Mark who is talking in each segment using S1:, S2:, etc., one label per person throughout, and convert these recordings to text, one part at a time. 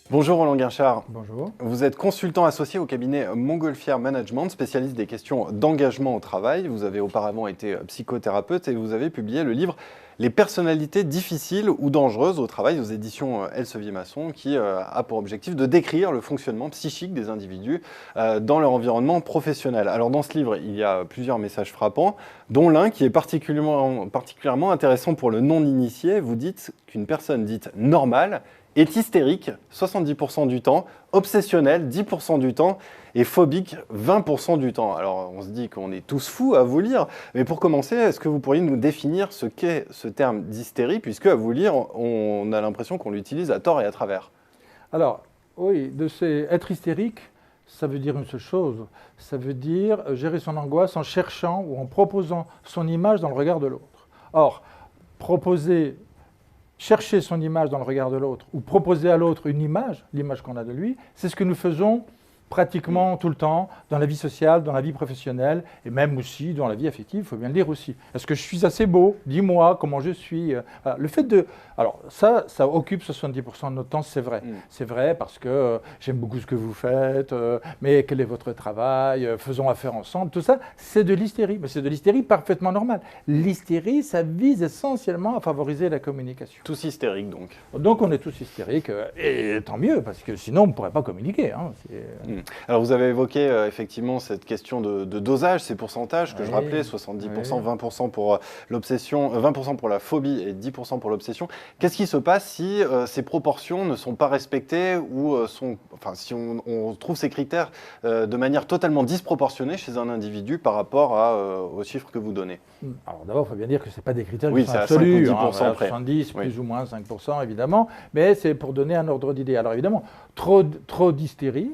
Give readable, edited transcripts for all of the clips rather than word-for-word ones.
S1: Bonjour Roland Guinchard.
S2: Bonjour.
S1: Vous êtes consultant associé au cabinet Montgolfier Management, spécialiste des questions d'engagement au travail. Vous avez auparavant été psychothérapeute et vous avez publié le livre Les personnalités difficiles ou dangereuses au travail aux éditions Elsevier-Masson, qui a pour objectif de décrire le fonctionnement psychique des individus dans leur environnement professionnel. Alors dans ce livre, il y a plusieurs messages frappants, dont l'un qui est particulièrement intéressant pour le non-initié. Vous dites qu'une personne dite normale est hystérique 70% du temps, obsessionnel 10% du temps et phobique 20% du temps. Alors on se dit qu'on est tous fous à vous lire, mais pour commencer, est-ce que vous pourriez nous définir ce qu'est ce terme d'hystérie, puisque à vous lire, on a l'impression qu'on l'utilise à tort et à travers.
S2: Alors, oui, être hystérique, ça veut dire une seule chose. Ça veut dire gérer son angoisse en cherchant ou en proposant son image dans le regard de l'autre. Or, chercher son image dans le regard de l'autre ou proposer à l'autre une image, l'image qu'on a de lui, c'est ce que nous faisons pratiquement tout le temps dans la vie sociale, dans la vie professionnelle et même aussi dans la vie affective, il faut bien le dire aussi. Est-ce que je suis assez beau? Dis-moi comment je suis. Voilà. Le fait de... Alors ça occupe 70% de notre temps, c'est vrai. C'est vrai parce que j'aime beaucoup ce que vous faites, mais quel est votre travail, faisons affaire ensemble, tout ça, c'est de l'hystérie. Mais c'est de l'hystérie parfaitement normale. L'hystérie, ça vise essentiellement à favoriser la communication.
S1: Tous hystériques donc.
S2: Donc on est tous hystériques, et tant mieux, parce que sinon on ne pourrait pas communiquer. Hein.
S1: Alors vous avez évoqué effectivement cette question de dosage, ces pourcentages que je rappelais, 70%, 20% pour l'obsession, 20% pour la phobie et 10% pour l'obsession. Qu'est-ce qui se passe si ces proportions ne sont pas respectées ou si on trouve ces critères de manière totalement disproportionnée chez un individu par rapport aux chiffres que vous donnez?
S2: Alors d'abord, il faut bien dire que ce n'est pas des critères
S1: qui
S2: sont
S1: c'est
S2: absolus,
S1: à 5 ou 10% près.
S2: 70, plus ou moins 5% évidemment, mais c'est pour donner un ordre d'idée. Alors évidemment, trop d'hystérie,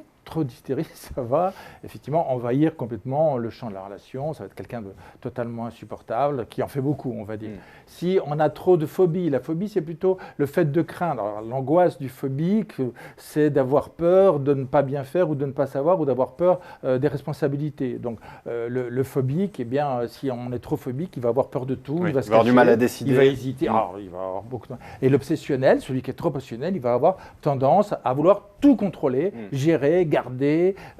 S2: ça va effectivement envahir complètement le champ de la relation. Ça va être quelqu'un de totalement insupportable, qui en fait beaucoup, on va dire. Si on a trop de phobie, la phobie, c'est plutôt le fait de craindre. Alors, l'angoisse du phobique, c'est d'avoir peur de ne pas bien faire ou de ne pas savoir ou d'avoir peur des responsabilités. Donc, le phobique, eh bien, si on est trop phobique, il va avoir peur de tout,
S1: il
S2: va se
S1: avoir
S2: cacher,
S1: du mal à décider.
S2: il va hésiter. Alors, il va avoir beaucoup de... Et l'obsessionnel, celui qui est trop obsessionnel, il va avoir tendance à vouloir tout contrôler, gérer, garder,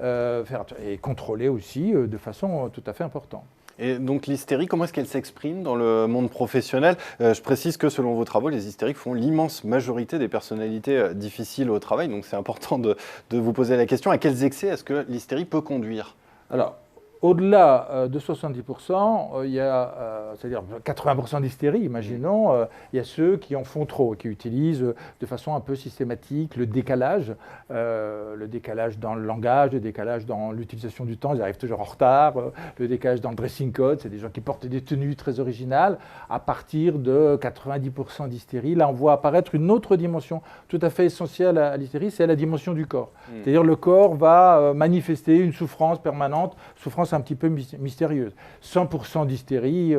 S2: et contrôler aussi de façon tout à fait importante.
S1: Et donc l'hystérie, comment est-ce qu'elle s'exprime dans le monde professionnel? Je précise que selon vos travaux, les hystériques font l'immense majorité des personnalités difficiles au travail. Donc c'est important de vous poser la question, à quels excès est-ce que l'hystérie peut conduire?
S2: Alors, au-delà de 70%, il y a, c'est-à-dire 80% d'hystérie, imaginons, il y a ceux qui en font trop, qui utilisent de façon un peu systématique le décalage dans le langage, le décalage dans l'utilisation du temps, ils arrivent toujours en retard, le décalage dans le dressing code, c'est des gens qui portent des tenues très originales. À partir de 90% d'hystérie, là on voit apparaître une autre dimension tout à fait essentielle à l'hystérie, c'est la dimension du corps. C'est-à-dire le corps va manifester une souffrance permanente, souffrance un petit peu mystérieuse. 100% d'hystérie,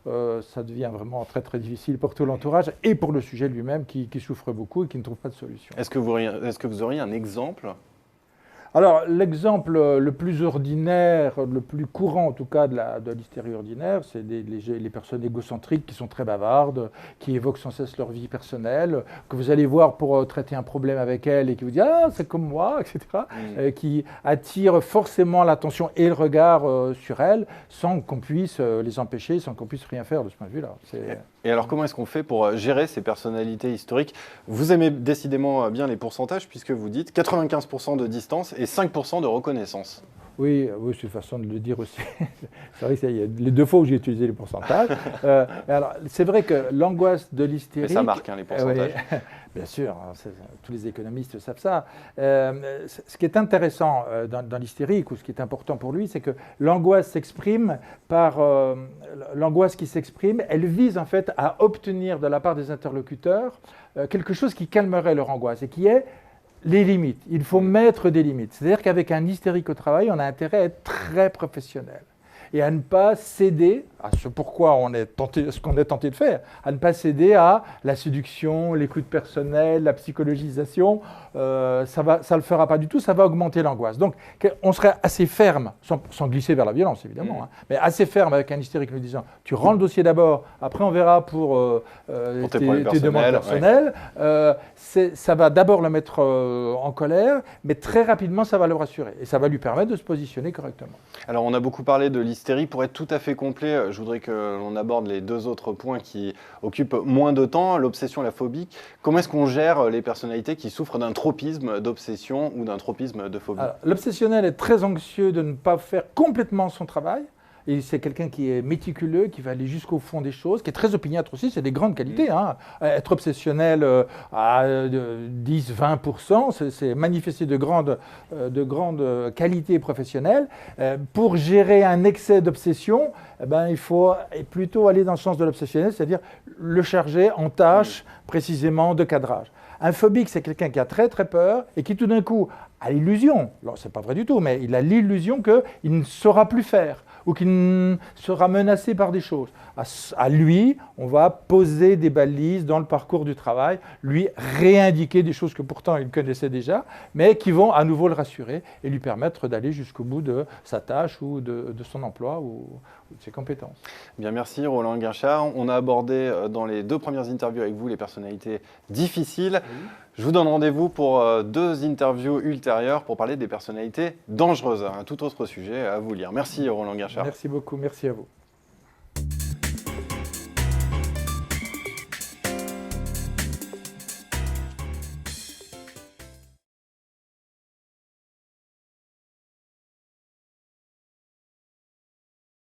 S2: ça devient vraiment très très difficile pour tout l'entourage et pour le sujet lui-même qui souffre beaucoup et qui ne trouve pas de solution.
S1: Est-ce que vous auriez un exemple?
S2: Alors, l'exemple le plus ordinaire, le plus courant en tout cas de l'hystérie ordinaire, c'est les personnes égocentriques qui sont très bavardes, qui évoquent sans cesse leur vie personnelle, que vous allez voir pour traiter un problème avec elles et qui vous disent « Ah, c'est comme moi », etc., qui attirent forcément l'attention et le regard sur elles sans qu'on puisse les empêcher, sans qu'on puisse rien faire de ce point de vue-là.
S1: Et alors, comment est-ce qu'on fait pour gérer ces personnalités historiques? Vous aimez décidément bien les pourcentages, puisque vous dites 95% de distance et 5% de reconnaissance.
S2: Oui, c'est une façon de le dire aussi. C'est vrai qu'il y a les deux fois où j'ai utilisé les pourcentages. Alors, c'est vrai que l'angoisse de l'hystérie...
S1: Mais ça marque, les pourcentages.
S2: Bien sûr, tous les économistes savent ça. Ce qui est intéressant dans l'hystérique, ou ce qui est important pour lui, c'est que l'angoisse s'exprime par... l'angoisse qui s'exprime, elle vise en fait à obtenir de la part des interlocuteurs quelque chose qui calmerait leur angoisse et qui est les limites. Il faut mettre des limites. C'est-à-dire qu'avec un hystérique au travail, on a intérêt à être très professionnel. et à ne pas céder à ce pourquoi ce qu'on est tenté de faire, à ne pas céder à la séduction, l'écoute personnelle, la psychologisation. Ça le fera pas du tout, ça va augmenter l'angoisse. Donc, on serait assez ferme, sans glisser vers la violence évidemment, hein, mais assez ferme avec un hystérique nous disant tu rends le dossier d'abord, après on verra pour tes demandes personnelles. Ça va d'abord le mettre en colère, mais très rapidement ça va le rassurer et ça va lui permettre de se positionner correctement.
S1: Alors on a beaucoup parlé de l'hystérie. Pour être tout à fait complet, je voudrais que l'on aborde les deux autres points qui occupent moins de temps, l'obsession et la phobie. Comment est-ce qu'on gère les personnalités qui souffrent d'un tropisme d'obsession ou d'un tropisme de phobie?
S2: L'obsessionnel est très anxieux de ne pas faire complètement son travail. Et c'est quelqu'un qui est méticuleux, qui va aller jusqu'au fond des choses, qui est très opiniâtre aussi, c'est des grandes qualités. Hein. Être obsessionnel à 10-20%, c'est manifester de grandes qualités professionnelles. Pour gérer un excès d'obsession, il faut plutôt aller dans le sens de l'obsessionnel, c'est-à-dire le charger en tâches précisément de cadrage. Un phobique, c'est quelqu'un qui a très très peur et qui tout d'un coup a l'illusion, alors c'est pas vrai du tout, mais il a l'illusion qu'il ne saura plus faire ou qu'il sera menacé par des choses. À lui, on va poser des balises dans le parcours du travail, lui réindiquer des choses que pourtant il connaissait déjà, mais qui vont à nouveau le rassurer et lui permettre d'aller jusqu'au bout de sa tâche ou de son emploi ou de ses compétences.
S1: Bien, merci Roland Guinchard. On a abordé dans les deux premières interviews avec vous les personnalités difficiles. Oui. Je vous donne rendez-vous pour deux interviews ultérieures pour parler des personnalités dangereuses. Un tout autre sujet à vous lire. Merci Roland Guinchard.
S2: Merci beaucoup, merci à vous.